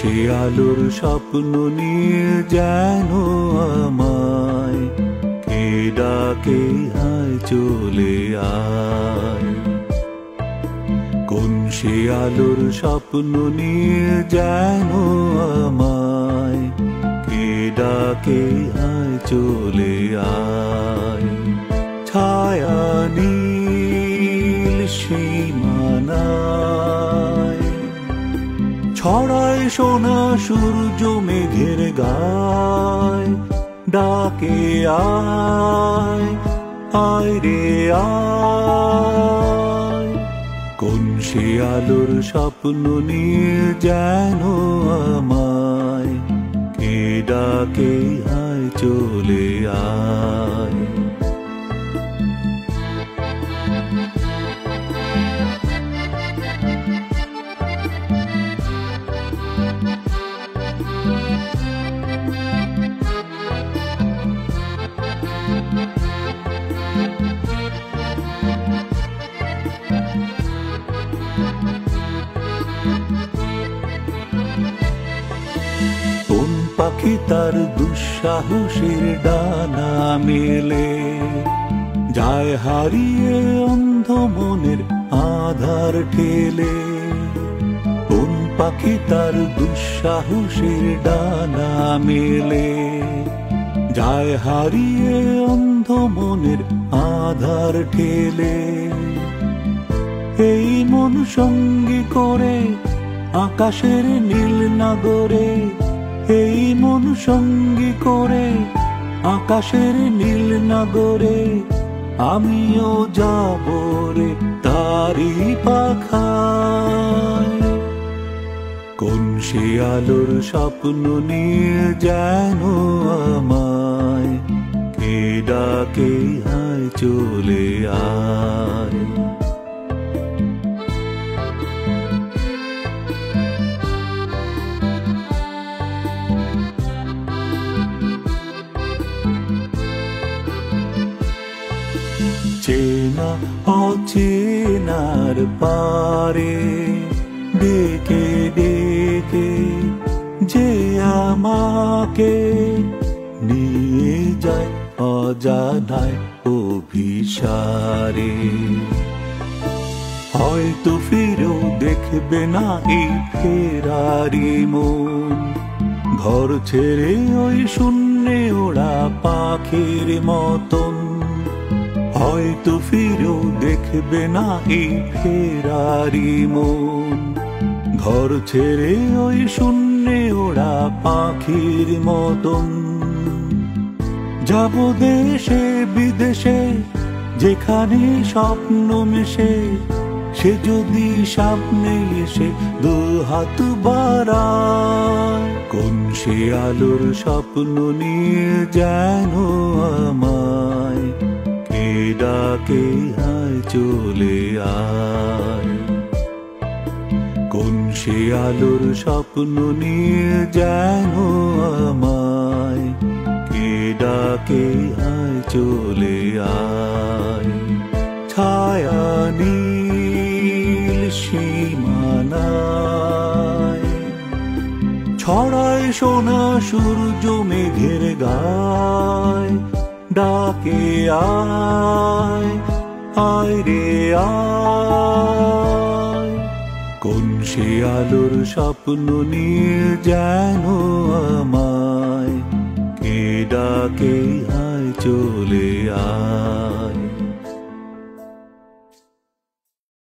সে আলোর স্বপ্ন নিয়ে যেন আমায় কে ডাকে হায় চলে আয়। কোন সে আলোর স্বপ্ন নিয়ে যেন আমায় কে ডাকে হায় চলে আয়। ছায়া নীল সীমানায় ছড়ায় সোনা সূর্য মেঘের গায়, ডাকে আয় আয় রে আয়। কোন সে আলোর স্বপ্ন নিয়ে যেন আমায় কে ডাকে হায় চলে আয়। কোন পাখি তার দুঃসাহসের ডানা মেলে যায় হারিয়ে অন্ধ মনের আধার ঠেলে। কোন পাখি তার দুঃসাহসের ডানা মেলে যায় হারিয়ে অন্ধ মনের আধার ঠেলে। এই মন সঙ্গী করে আকাশের নীল নাগরে, এই মন সঙ্গী করে আকাশের নীল নাগরে, আমিও যাব রে তারি পাখায়। কোন সে আলোর স্বপ্ন নিয়ে যেন আমায় কে ডাকে হায় চলে আয়। চেনা অচেনার পারে ডেকে ডেকে যে আমাকে নিয়ে যায় অজানায় অভিসারে। হয়তো ফিরেও দেখবে না এই ফেরারি মন, ঘর ছেড়ে ওই শূন্যে ওড়া পাখির মতন। হয়তো ফিরেও দেখবে না এই ফেরারি মন, ঘর ছেড়ে ওই শূন্যে ওড়া পাখির মতন। যাব দেশে বিদেশে যেখানে স্বপ্ন মেশে, সে যদি সামনে এসে দু হাত বাড়ায়। কোন সে আলোর স্বপ্ন নিয়ে যেন আমায় কে ডাকে হায় চলে আয়। কোন সে আলোর স্বপ্ন নিয়ে যেন আমায় কে ডাকে হায় চলে আয়। ছায়া নীল সীমানায় ছড়ায় সোনা সূর্য মেঘের গায়, ডাকে আয় আয় রে আয়। কোন সে আলোর স্বপ্ন নিয়ে যেন আমায় কে ডাকে হায় চলে আয়।